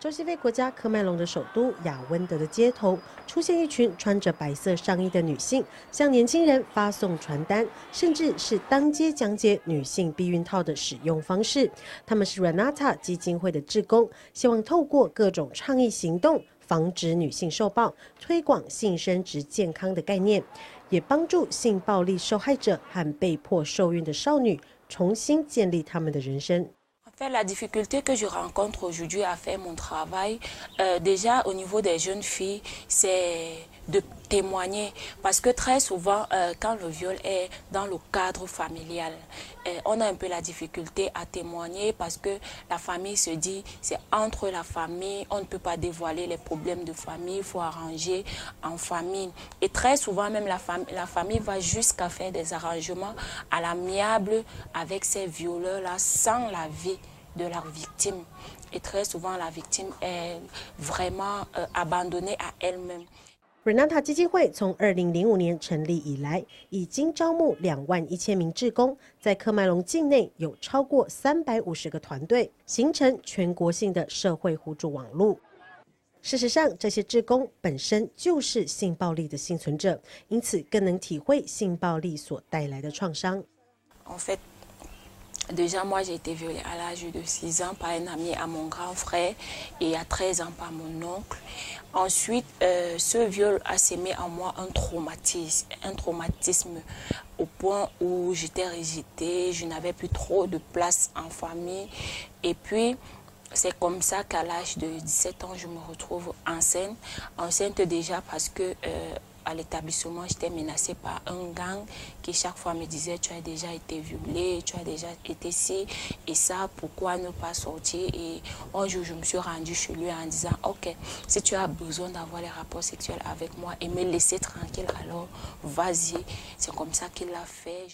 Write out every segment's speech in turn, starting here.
中西非国家科麦隆的首都雅温德的街头，出现一群穿着白色上衣的女性，向年轻人发送传单，甚至是当街讲解女性避孕套的使用方式。他们是 Renata 基金会的志工，希望透过各种倡议行动，防止女性受暴，推广性生殖健康的概念，也帮助性暴力受害者和被迫受孕的少女重新建立他们的人生。La difficulté que je rencontre aujourd'hui à faire mon travail, déjà au niveau des jeunes filles, c'est de témoigner. Parce que très souvent, quand le viol est dans le cadre familial, on a un peu la difficulté à témoigner parce que la famille se dit, c'est entre la famille, on ne peut pas dévoiler les problèmes de famille, il faut arranger en famille. Et très souvent, même la famille va jusqu'à faire des arrangements à l'amiable avec ces violeurs-là sans l'avis de leur victime. Et très souvent, la victime est vraiment abandonnée à elle-même. Renata 基金会从2005年成立以来，已经招募21000名志工，在科麦隆境内有超过350个团队，形成全国性的社会互助网络。事实上，这些志工本身就是性暴力的幸存者，因此更能体会性暴力所带来的创伤。Déjà, moi, j'ai été violée à l'âge de 6 ans par un ami à mon grand frère et à 13 ans par mon oncle. Ensuite, ce viol a sémé en moi un traumatisme au point où j'étais rejetée, je n'avais plus trop de place en famille. Et puis, c'est comme ça qu'à l'âge de 17 ans, je me retrouve enceinte déjà parce que à l'établissement, j'étais menacée par un gang qui chaque fois me disait tu as déjà été violée, tu as déjà été ci et ça, pourquoi ne pas sortir? Et un jour, je me suis rendue chez lui en disant ok, si tu as besoin d'avoir les rapports sexuels avec moi et me laisser tranquille, alors vas-y. C'est comme ça qu'il l'a fait.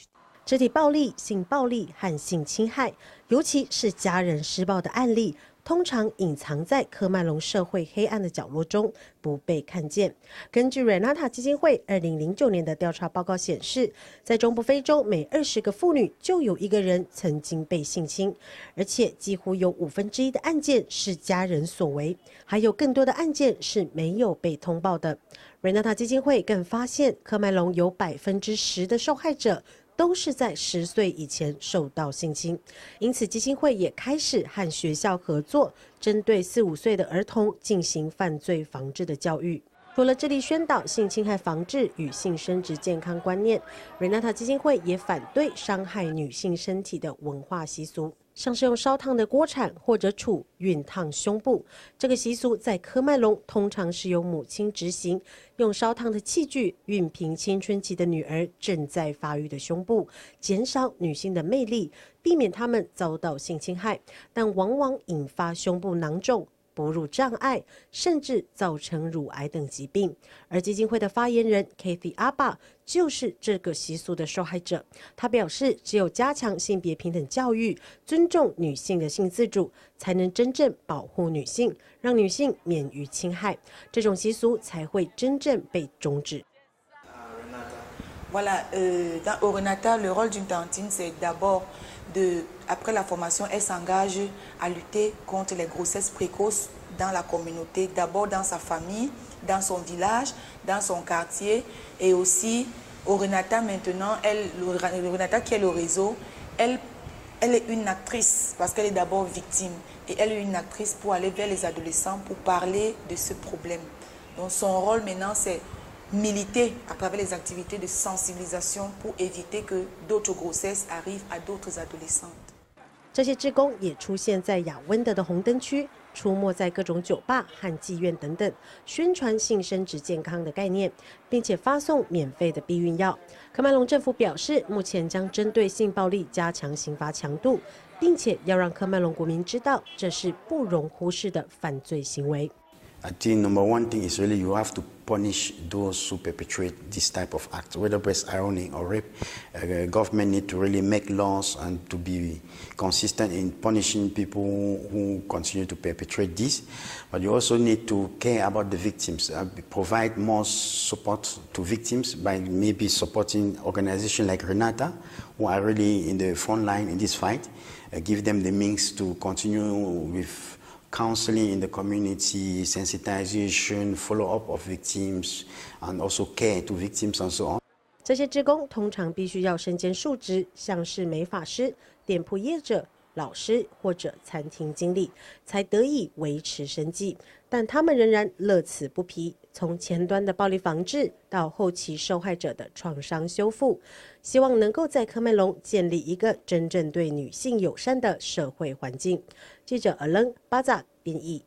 肢体暴力、性暴力和性侵害，尤其是家人施暴的案例，通常隐藏在科麦隆社会黑暗的角落中，不被看见。根据 Renata 基金会2009年的调查报告显示，在中部非洲每20个妇女就有1个人曾经被性侵，而且几乎有1/5的案件是家人所为，还有更多的案件是没有被通报的。Renata 基金会更发现，科麦隆有10%的受害者都是在10岁以前受到性侵，因此基金会也开始和学校合作，针对4、5岁的儿童进行犯罪防治的教育。除了致力宣导性侵害防治与性生殖健康观念， Renata 基金会也反对伤害女性身体的文化习俗，像是用烧烫的锅铲或者杵熨烫胸部。这个习俗在科麦隆通常是由母亲执行，用烧烫的器具熨平青春期的女儿正在发育的胸部，减少女性的魅力，避免她们遭到性侵害，但往往引发胸部囊肿、哺乳障碍，甚至造成乳癌等疾病。而基金会的发言人 Kathy Abba 就是这个习俗的受害者。他表示，只有加强性别平等教育，尊重女性的性自主，才能真正保护女性，让女性免于侵害，这种习俗才会真正被终止。Voilà, au Renata, le rôle d'une tantine, c'est d'abord, après la formation, elle s'engage à lutter contre les grossesses précoces dans la communauté, d'abord dans sa famille, dans son village, dans son quartier, et aussi au Renata maintenant, le Renata qui est le réseau, elle est une actrice parce qu'elle est d'abord victime, et elle est une actrice pour aller vers les adolescents pour parler de ce problème. Donc son rôle maintenant, c'est militer à travers les activités de sensibilisation pour éviter que d'autres grossesses arrivent à d'autres adolescentes. 这些志工也出现在雅温德的红灯区，出没在各种酒吧和妓院等等，宣传性生殖健康的概念，并且发送免费的避孕药。科麦隆政府表示，目前将针对性暴力加强刑罚强度，并且要让科麦隆国民知道，这是不容忽视的犯罪行为。I think number one thing is really you have to punish those who perpetrate this type of act, whether breast ironing or rape. Government need to really make laws and to be consistent in punishing people who continue to perpetrate this. But you also need to care about the victims, provide more support to victims by maybe supporting organizations like Renata, who are really in the front line in this fight, give them the means to continue with counseling in the community, sensitization, follow-up of victims, and also care to victims and so on. 这些志工通常必须要身兼数职，像是美发师、店铺业者、老师或者餐厅经理，才得以维持生计。但他们仍然乐此不疲，从前端的暴力防治到后期受害者的创伤修复，希望能够在科麦隆建立一个真正对女性友善的社会环境。记者尔楞巴扎编译。